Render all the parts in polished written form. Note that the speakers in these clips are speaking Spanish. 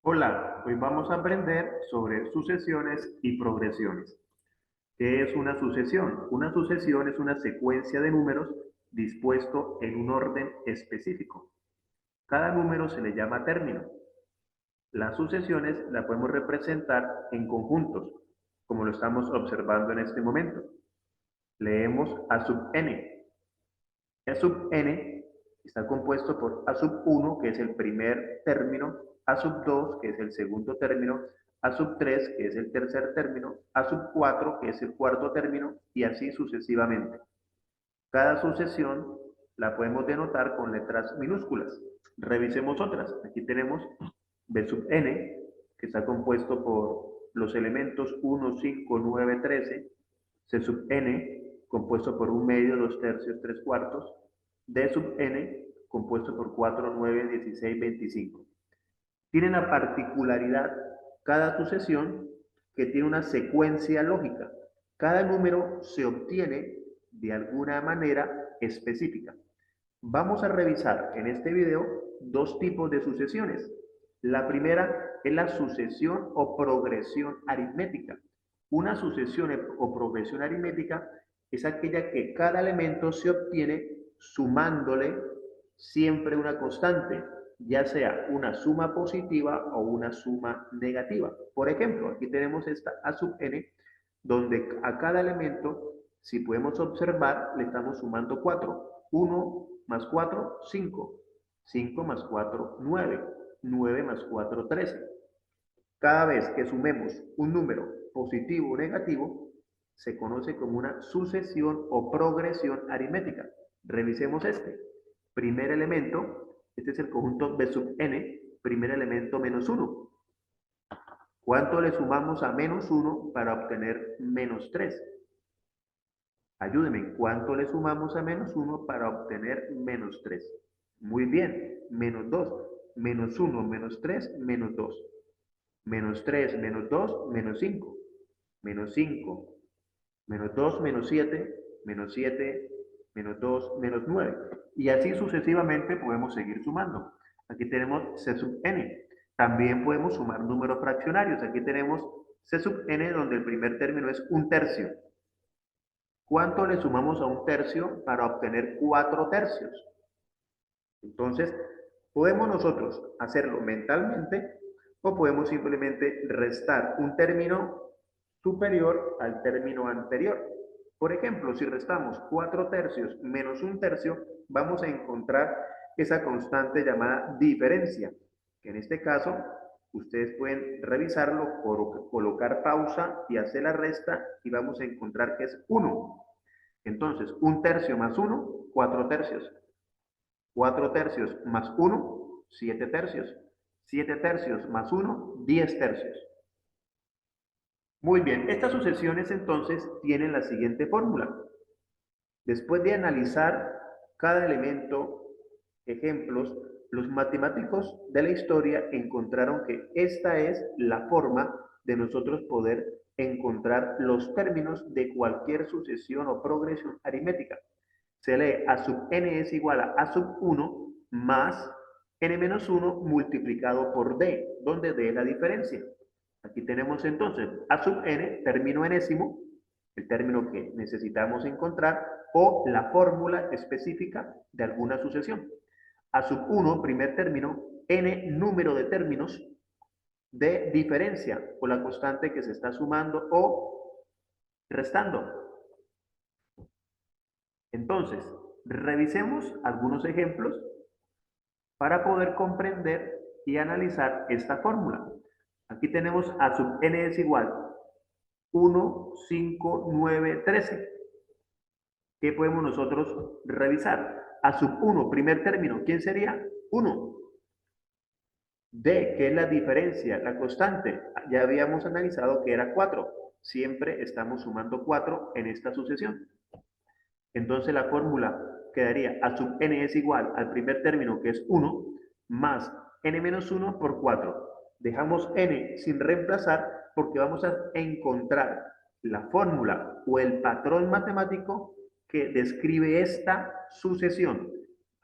Hola, hoy vamos a aprender sobre sucesiones y progresiones. ¿Qué es una sucesión? Una sucesión es una secuencia de números dispuesto en un orden específico. Cada número se le llama término. Las sucesiones las podemos representar en conjuntos, como lo estamos observando en este momento. Leemos A sub n. A sub n está compuesto por A sub 1, que es el primer término, A sub 2, que es el segundo término, A sub 3, que es el tercer término, A sub 4, que es el cuarto término, y así sucesivamente. Cada sucesión la podemos denotar con letras minúsculas. Revisemos otras. Aquí tenemos B sub n, que está compuesto por los elementos 1, 5, 9, 13. C sub n, compuesto por un medio, dos tercios, tres cuartos. D sub n, compuesto por 4, 9, 16, 25. Tiene la particularidad cada sucesión que tiene una secuencia lógica. Cada número se obtiene de alguna manera específica. Vamos a revisar en este video dos tipos de sucesiones. La primera es la sucesión o progresión aritmética. Una sucesión o progresión aritmética es aquella que cada elemento se obtiene sumándole siempre una constante, ya sea una suma positiva o una suma negativa. Por ejemplo, aquí tenemos esta A sub n, donde a cada elemento, si podemos observar, le estamos sumando 4. 1 más 4, 5. 5 más 4, 9. 9 más 4, 13. Cada vez que sumemos un número positivo o negativo, se conoce como una sucesión o progresión aritmética. Revisemos este. Primer elemento, este es el conjunto B sub n, primer elemento menos 1. ¿Cuánto le sumamos a menos 1 para obtener menos 3? Ayúdenme, ¿cuánto le sumamos a menos 1 para obtener menos 3? Muy bien, menos 2. Menos 1, menos 3, menos 2. Menos 3, menos 2, menos 5. Menos 5, menos 2, menos 7, menos 7, menos 2, menos 9. Y así sucesivamente podemos seguir sumando. Aquí tenemos C sub n. También podemos sumar números fraccionarios. Aquí tenemos C sub n, donde el primer término es un tercio. ¿Cuánto le sumamos a un tercio para obtener 4 tercios? Entonces, podemos nosotros hacerlo mentalmente o podemos simplemente restar un término superior al término anterior. Por ejemplo, si restamos 4 tercios menos un tercio, vamos a encontrar esa constante llamada diferencia, que en este caso ustedes pueden revisarlo, colocar pausa y hacer la resta y vamos a encontrar que es 1. Entonces, un tercio más 1, 4 tercios. 4 tercios más 1, 7 tercios. 7 tercios más 1, 10 tercios. Muy bien, estas sucesiones entonces tienen la siguiente fórmula. Después de analizar cada elemento, ejemplos, los matemáticos de la historia encontraron que esta es la forma de nosotros poder encontrar los términos de cualquier sucesión o progresión aritmética. Se lee A sub n es igual a A sub 1 más n menos 1 multiplicado por d, donde d es la diferencia. Aquí tenemos entonces A sub n, término enésimo, el término que necesitamos encontrar, o la fórmula específica de alguna sucesión. A sub 1, primer término, n número de términos de diferencia, o la constante que se está sumando o restando. Entonces, revisemos algunos ejemplos para poder comprender y analizar esta fórmula. Aquí tenemos A sub n es igual 1, 5, 9, 13. ¿Qué podemos nosotros revisar? A sub 1, primer término, ¿quién sería? 1. D, ¿qué es la diferencia? La constante. Ya habíamos analizado que era 4. Siempre estamos sumando 4 en esta sucesión. Entonces la fórmula quedaría A sub n es igual al primer término, que es 1, más n menos 1 por 4. Dejamos n sin reemplazar porque vamos a encontrar la fórmula o el patrón matemático que describe esta sucesión.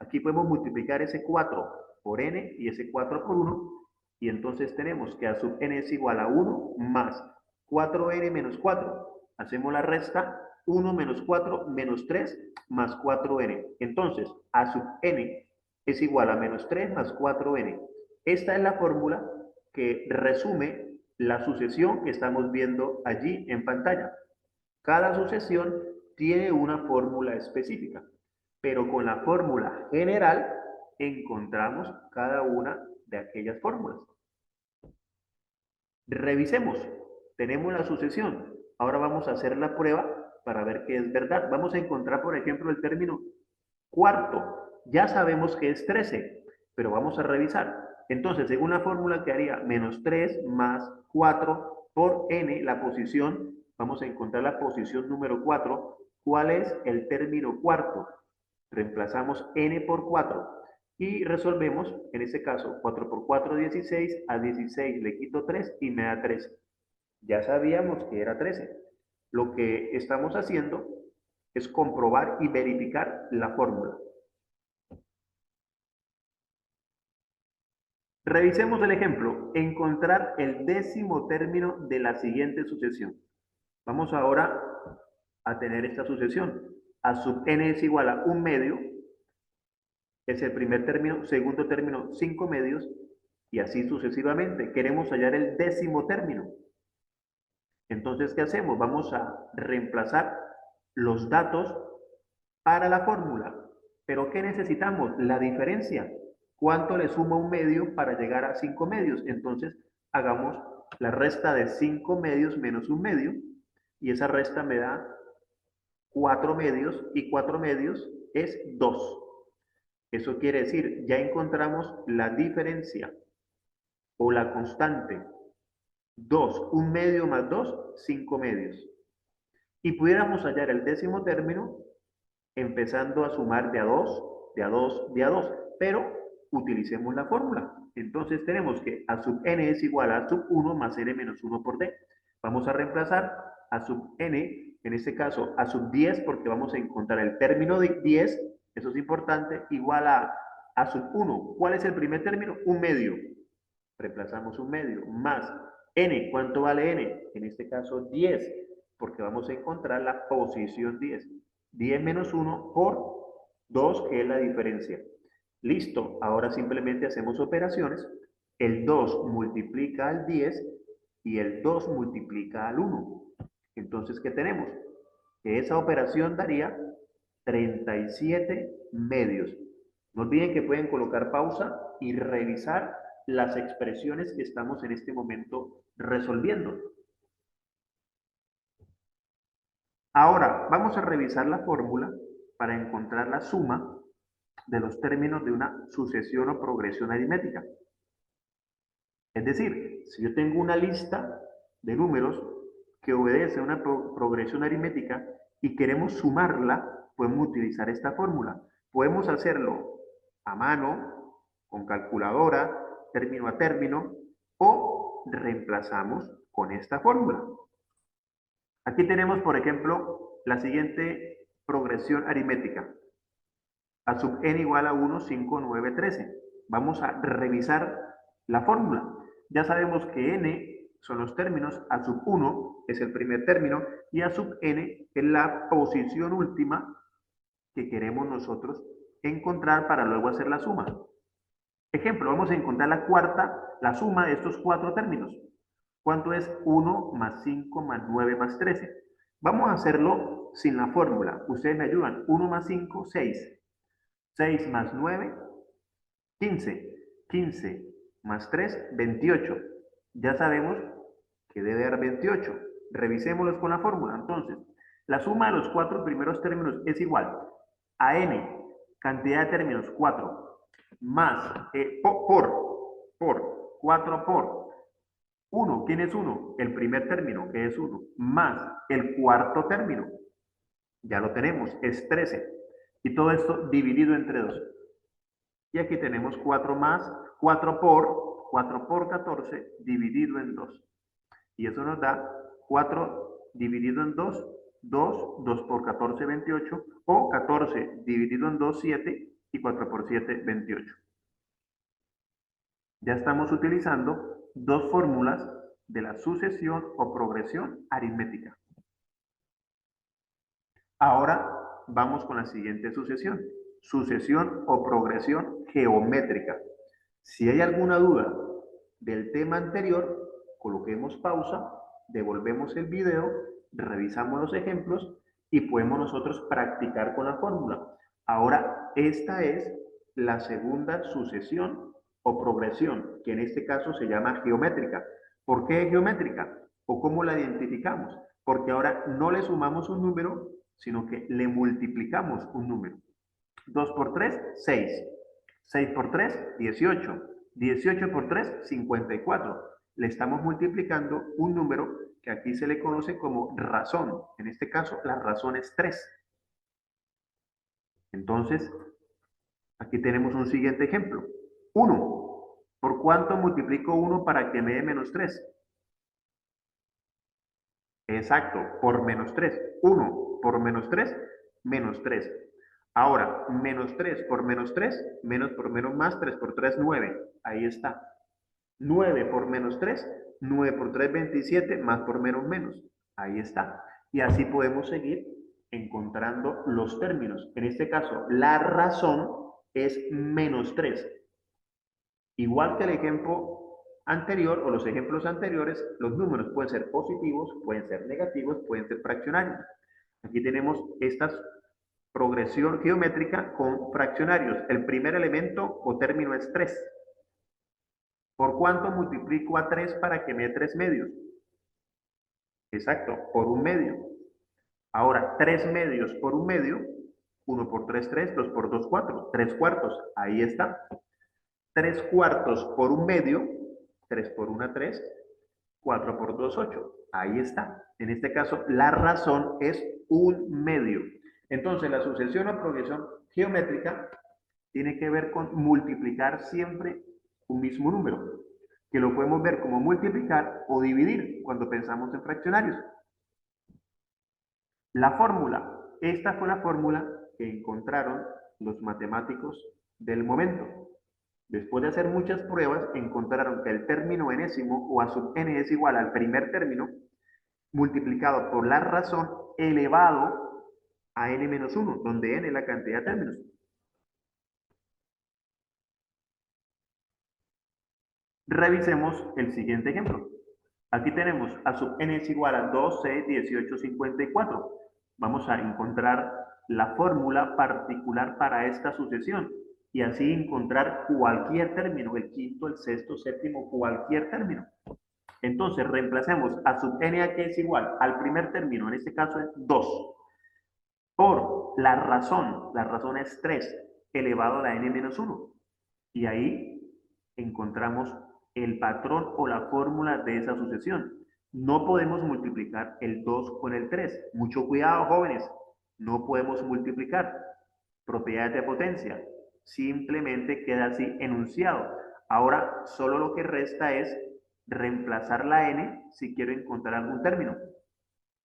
Aquí podemos multiplicar ese 4 por n y ese 4 por 1 Y entonces tenemos que a sub n es igual a 1 más 4n menos 4. Hacemos la resta, 1 menos 4 menos 3 más 4n. Entonces, a sub n es igual a menos 3 más 4n. Esta es la fórmula que resume la sucesión que estamos viendo allí en pantalla. Cada sucesión tiene una fórmula específica, pero con la fórmula general encontramos cada una de aquellas fórmulas. Revisemos. Tenemos la sucesión. Ahora vamos a hacer la prueba para ver que es verdad. Vamos a encontrar, por ejemplo, el término cuarto. Ya sabemos que es 13, pero vamos a revisar. Entonces, según la fórmula que haría menos 3 más 4 por n, la posición, vamos a encontrar la posición número 4. ¿Cuál es el término cuarto? Reemplazamos n por 4 y resolvemos, en este caso, 4 por 4, 16, a 16 le quito 3 y me da 13. Ya sabíamos que era 13. Lo que estamos haciendo es comprobar y verificar la fórmula. Revisemos el ejemplo, encontrar el décimo término de la siguiente sucesión. Vamos ahora a tener esta sucesión. A sub n es igual a 1 medio, es el primer término, segundo término 5 medios, y así sucesivamente. Queremos hallar el décimo término. Entonces, ¿qué hacemos? Vamos a reemplazar los datos para la fórmula. ¿Pero qué necesitamos? La diferencia. ¿Cuánto le suma un medio para llegar a 5 medios? Entonces, hagamos la resta de 5 medios menos un medio, y esa resta me da 4 medios, y 4 medios es 2. Eso quiere decir, ya encontramos la diferencia o la constante. 2, un medio más 2, 5 medios. Y pudiéramos hallar el décimo término empezando a sumar de a 2, de a 2, de a 2. Pero utilicemos la fórmula. Entonces tenemos que a sub n es igual a sub 1 más n menos 1 por d. Vamos a reemplazar a sub n, en este caso a sub 10, porque vamos a encontrar el término de 10, eso es importante, igual a sub 1. ¿Cuál es el primer término? Un medio. Reemplazamos un medio, más n. ¿Cuánto vale n? En este caso 10, porque vamos a encontrar la posición 10. 10 menos 1 por 2, que es la diferencia. Listo, ahora simplemente hacemos operaciones. El 2 multiplica al 10 y el 2 multiplica al 1. Entonces, ¿qué tenemos? Que esa operación daría 37 medios. No olviden que pueden colocar pausa y revisar las expresiones que estamos en este momento resolviendo. Ahora, vamos a revisar la fórmula para encontrar la suma de los términos de una sucesión o progresión aritmética. Es decir, si yo tengo una lista de números que obedece a una progresión aritmética y queremos sumarla, podemos utilizar esta fórmula. Podemos hacerlo a mano, con calculadora, término a término, o reemplazamos con esta fórmula. Aquí tenemos, por ejemplo, la siguiente progresión aritmética. A sub n igual a 1, 5, 9, 13. Vamos a revisar la fórmula. Ya sabemos que n son los términos, a sub 1 es el primer término y a sub n es la posición última que queremos nosotros encontrar para luego hacer la suma. Ejemplo, vamos a encontrar la cuarta, la suma de estos cuatro términos. ¿Cuánto es 1 más 5 más 9 más 13? Vamos a hacerlo sin la fórmula. Ustedes me ayudan. 1 más 5, 6. 6 más 9, 15. 15 más 3, 28. Ya sabemos que debe dar 28. Revisémoslos con la fórmula. Entonces, la suma de los cuatro primeros términos es igual a n, cantidad de términos, 4, más, por, 4 por 1. ¿Quién es 1? El primer término, que es 1, más el cuarto término. Ya lo tenemos, es 13. Y todo esto dividido entre 2. Y aquí tenemos 4 más, 4 por 14 dividido en 2. Y eso nos da 4 dividido en 2, 2, 2 por 14, 28, o 14 dividido en 2, 7, y 4 por 7, 28. Ya estamos utilizando dos fórmulas de la sucesión o progresión aritmética. Ahora vamos con la siguiente sucesión. Sucesión o progresión geométrica. Si hay alguna duda del tema anterior, coloquemos pausa, devolvemos el video, revisamos los ejemplos y podemos nosotros practicar con la fórmula. Ahora, esta es la segunda sucesión o progresión, que en este caso se llama geométrica. ¿Por qué geométrica? ¿O cómo la identificamos? Porque ahora no le sumamos un número, sino que le multiplicamos un número. 2 por 3, 6. 6 por 3, 18. 18 por 3, 54. Le estamos multiplicando un número que aquí se le conoce como razón. En este caso, la razón es 3. Entonces, aquí tenemos un siguiente ejemplo. 1. ¿Por cuánto multiplico 1 para que me dé menos 3? Exacto, por menos 3. 1 por menos 3, menos 3. Ahora, menos 3 por menos 3, menos por menos más, 3 por 3, 9. Ahí está. 9 por menos 3, 9 por 3, 27, más por menos menos. Ahí está. Y así podemos seguir encontrando los términos. En este caso, la razón es menos 3. Igual que el ejemplo anterior o los ejemplos anteriores, los números pueden ser positivos, pueden ser negativos, pueden ser fraccionarios. Aquí tenemos esta progresión geométrica con fraccionarios. El primer elemento o término es 3. ¿Por cuánto multiplico a 3 para que me dé 3 medios? Exacto, por un medio. Ahora, 3 medios por un medio, 1 por 3, 3, 2 por 2, 4, 3 cuartos, ahí está. 3 cuartos por un medio, 3 por 1, 3, 4 por 2, 8, ahí está. En este caso, la razón es un medio. Entonces, la sucesión o progresión geométrica tiene que ver con multiplicar siempre un mismo número, que lo podemos ver como multiplicar o dividir cuando pensamos en fraccionarios. La fórmula, esta fue la fórmula que encontraron los matemáticos del momento. Después de hacer muchas pruebas, encontraron que el término enésimo o a sub n es igual al primer término multiplicado por la razón elevado a n menos 1, donde n es la cantidad de términos. Revisemos el siguiente ejemplo. Aquí tenemos a sub n es igual a 2, 6, 18, 54. Vamos a encontrar la fórmula particular para esta sucesión y así encontrar cualquier término, el quinto, el sexto, séptimo, cualquier término. Entonces reemplacemos a sub n a que es igual al primer término, en este caso es 2, por la razón es 3 elevado a la n menos 1. Y ahí encontramos el patrón o la fórmula de esa sucesión. No podemos multiplicar el 2 con el 3. Mucho cuidado, jóvenes. No podemos multiplicar. Propiedades de potencia. Simplemente queda así enunciado. Ahora, solo lo que resta es reemplazar la n si quiero encontrar algún término.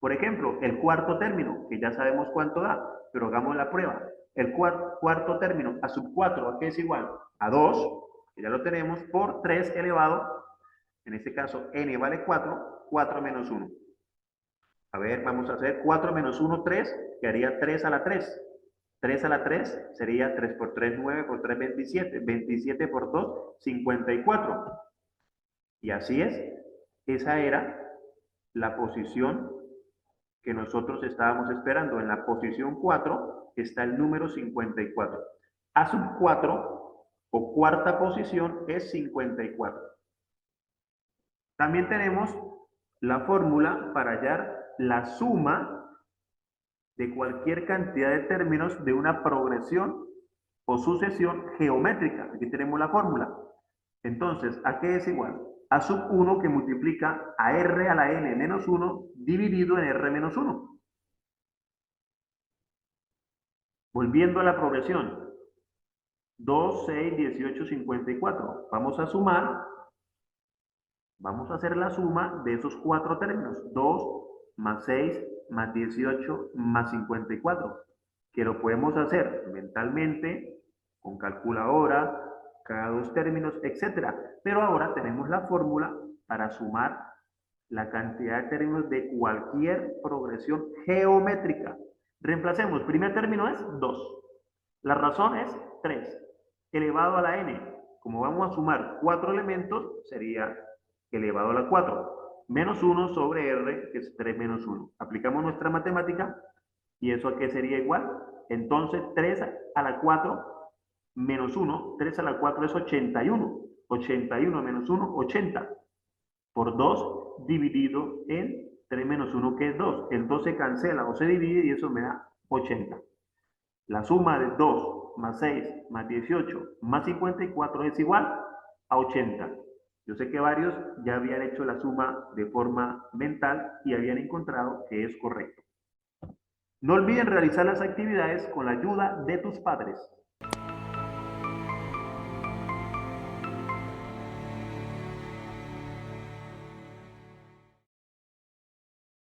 Por ejemplo, el cuarto término, que ya sabemos cuánto da, pero hagamos la prueba. El cuarto término a sub 4, ¿a qué es igual? A 2, que ya lo tenemos, por 3 elevado, en este caso n vale 4, 4 menos 1. A ver, vamos a hacer 4 menos 1, 3, que haría 3 a la 3. 3 a la 3 sería 3 por 3, 9, por 3, 27. 27 por 2, 54. Y así es. Esa era la posición que nosotros estábamos esperando. En la posición 4 está el número 54. A sub 4 o cuarta posición es 54. También tenemos la fórmula para hallar la suma de cualquier cantidad de términos de una progresión o sucesión geométrica. Aquí tenemos la fórmula. Entonces, ¿a qué es igual? A sub 1 que multiplica a r a la n menos 1 dividido en r menos 1. Volviendo a la progresión. 2, 6, 18, 54. Vamos a sumar. Vamos a hacer la suma de esos cuatro términos. 2 más 6 más 18 más 54. Que lo podemos hacer mentalmente, con calculadora, cada dos términos, etc. Pero ahora tenemos la fórmula para sumar la cantidad de términos de cualquier progresión geométrica. Reemplacemos, primer término es 2. La razón es 3 elevado a la n. Como vamos a sumar 4 elementos, sería elevado a la 4. Menos 1 sobre r, que es 3 menos 1. Aplicamos nuestra matemática, ¿y eso a qué sería igual? Entonces, 3 a la 4 menos 1, 3 a la 4 es 81. 81 menos 1, 80. Por 2 dividido en 3 menos 1, que es 2. El 2 se cancela o se divide y eso me da 80. La suma de 2 más 6 más 18 más 54 es igual a 80. Yo sé que varios ya habían hecho la suma de forma mental y habían encontrado que es correcto. No olviden realizar las actividades con la ayuda de tus padres.